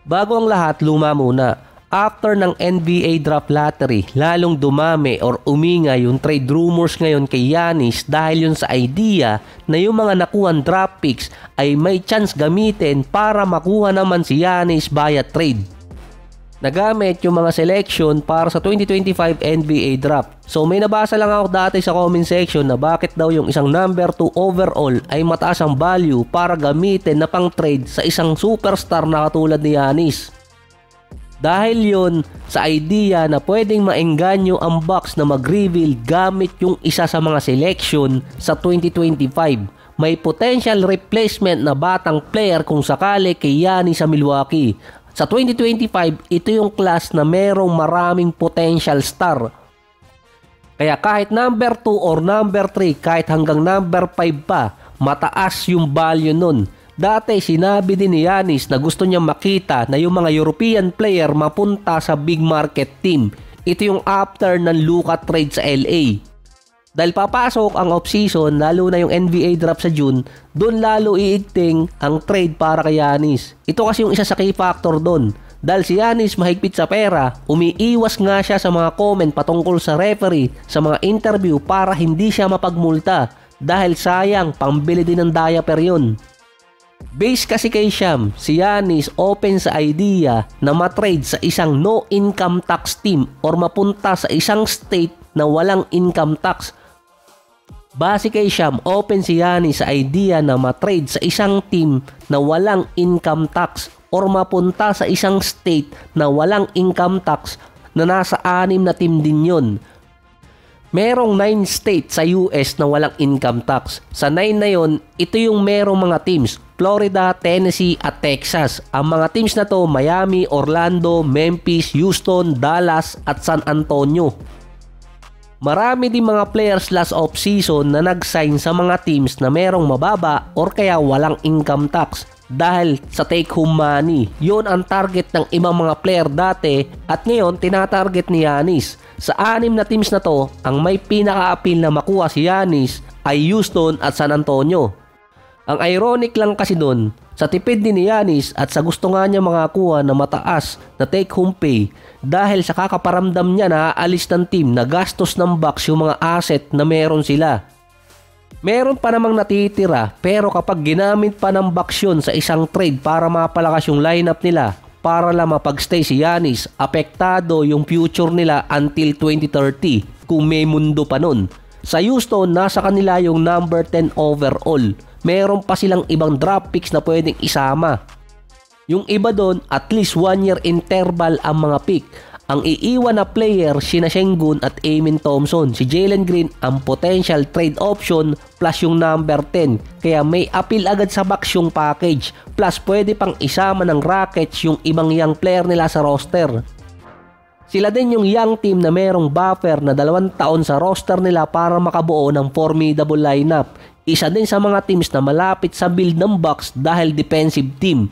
Bago ang lahat, luma muna. After ng NBA draft lottery, lalong dumami or uminga yung trade rumors ngayon kay Giannis dahil yun sa idea na yung mga nakuhang draft picks ay may chance gamitin para makuha naman si Giannis via trade. Nagamit yung mga selection para sa 2025 NBA draft. So may nabasa lang ako dati sa comment section na bakit daw yung isang number 2 overall ay mataas ang value para gamitin na pang trade sa isang superstar na katulad ni Giannis. Dahil yun sa idea na pwedeng maengganyo ang Bucks na mag-reveal gamit yung isa sa mga selection sa 2025. May potential replacement na batang player kung sakali kay Giannis sa Milwaukee. Sa 2025, ito yung class na merong maraming potential star. Kaya kahit number 2 or number 3, kahit hanggang number 5 pa, mataas yung value nun. Dati sinabi din ni Giannis na gusto niya makita na yung mga European player mapunta sa big market team. Ito yung after ng Luka trade sa LA. Dahil papasok ang off-season, lalo na yung NBA draft sa June, doon lalo iigting ang trade para kay Giannis. Ito kasi yung isa sa key factor doon. Dahil si Giannis mahigpit sa pera, umiiwas nga siya sa mga comment patungkol sa referee sa mga interview para hindi siya mapagmulta. Dahil sayang, pambili din ng diaper yun. Base kasi kay Sham, si Giannis open sa idea na matrade sa isang no income tax team or mapunta sa isang state na walang income tax. Base kay Sham, open si Giannis sa idea na matrade sa isang team na walang income tax or mapunta sa isang state na walang income tax na nasa 6 na team din yun. Merong 9 states sa US na walang income tax. Sa 9 na yon, ito yung merong mga teams: Florida, Tennessee at Texas. Ang mga teams na to, Miami, Orlando, Memphis, Houston, Dallas at San Antonio. Marami din mga players last off-season na nag-sign sa mga teams na merong mababa or kaya walang income tax. Dahil sa take-home money, yun ang target ng ibang mga player dati at ngayon tinatarget ni Giannis. Sa 6 na teams na to, ang may pinaka-appeal na makuha si Giannis ay Houston at San Antonio. Ang ironic lang kasi dun, sa tipid din ni Giannis at sa gusto nga niya makakuha na mataas na take-home pay dahil sa kakaparamdam niya na aalis ng team na gastos ng Bucks yung mga asset na meron sila. Meron pa namang natitira pero kapag ginamit pa ng Bucks yun sa isang trade para mapalakas yung lineup nila para lang mapagstay si Giannis, apektado yung future nila until 2030 kung may mundo pa nun. Sa Houston, nasa kanila yung number 10 overall. Meron pa silang ibang draft picks na pwedeng isama. Yung iba doon, at least 1 year interval ang mga pick. Ang iiwan na player, sina Sengun at Amen Thompson. Si Jalen Green ang potential trade option plus yung number 10. Kaya may appeal agad sa Bucks yung package. Plus pwede pang isama ng Rockets yung ibang young player nila sa roster. Sila din yung young team na merong buffer na 2 taon sa roster nila para makabuo ng formidable lineup. Isa din sa mga teams na malapit sa build ng Bucks dahil defensive team.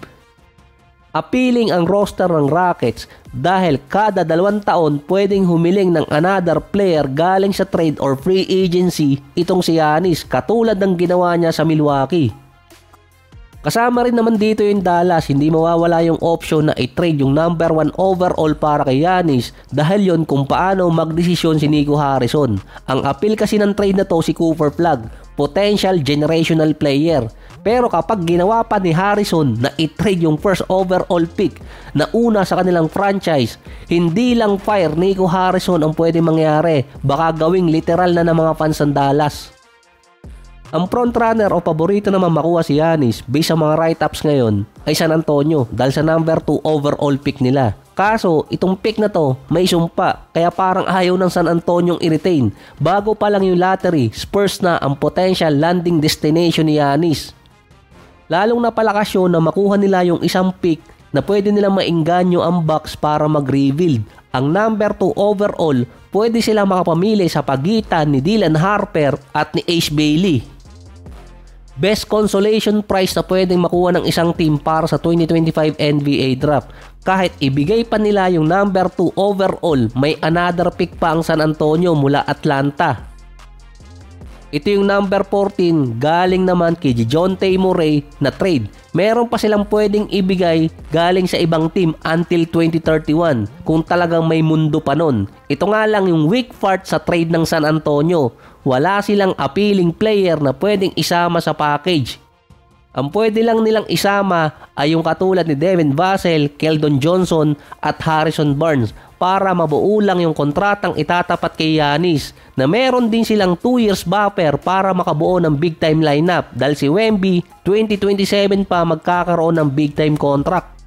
Appealing ang roster ng Rockets dahil kada 2 taon pwedeng humiling ng another player galing sa trade or free agency itong si Giannis katulad ng ginawa niya sa Milwaukee. Kasama rin naman dito yung Dallas, hindi mawawala yung option na i-trade yung number 1 overall para kay Giannis dahil yon kung paano magdesisyon si Nico Harrison. Ang appeal kasi ng trade na to si Cooper Flagg, potential generational player. Pero kapag ginawa pa ni Harrison na i-trade yung first overall pick na una sa kanilang franchise, hindi lang fire Nico Harrison ang pwede mangyari, baka gawing literal na ng mga fans ng Dallas. Ang frontrunner o paborito naman makuha si Giannis based sa mga write-ups ngayon ay San Antonio dahil sa number 2 overall pick nila. Kaso itong pick na to may sumpa kaya parang ayaw ng San Antonio i-retain. Bago pa lang yung lottery, Spurs na ang potential landing destination ni Giannis. Lalong napalakas yun na makuha nila yung isang pick na pwede nilang maengganyo ang Bucks para mag-rebuild. Ang number 2 overall, pwede silang makapamili sa pagitan ni Dylan Harper at ni Ace Bailey. Best consolation prize na pwedeng makuha ng isang team para sa 2025 NBA Draft. Kahit ibigay pa nila yung number 2 overall, may another pick pa ang San Antonio mula Atlanta. Ito yung number 14, galing naman kay Dejounte Murray na trade. Meron pa silang pwedeng ibigay galing sa ibang team until 2031 kung talagang may mundo pa nun. Ito nga lang yung weak part sa trade ng San Antonio. Wala silang appealing player na pwedeng isama sa package. Ang pwede lang nilang isama ay yung katulad ni Devin Vassell, Keldon Johnson at Harrison Barnes para mabuo lang yung kontratang itatapat kay Giannis na meron din silang 2 years buffer para makabuo ng big time lineup dahil si Wemby 2027 pa magkakaroon ng big time contract.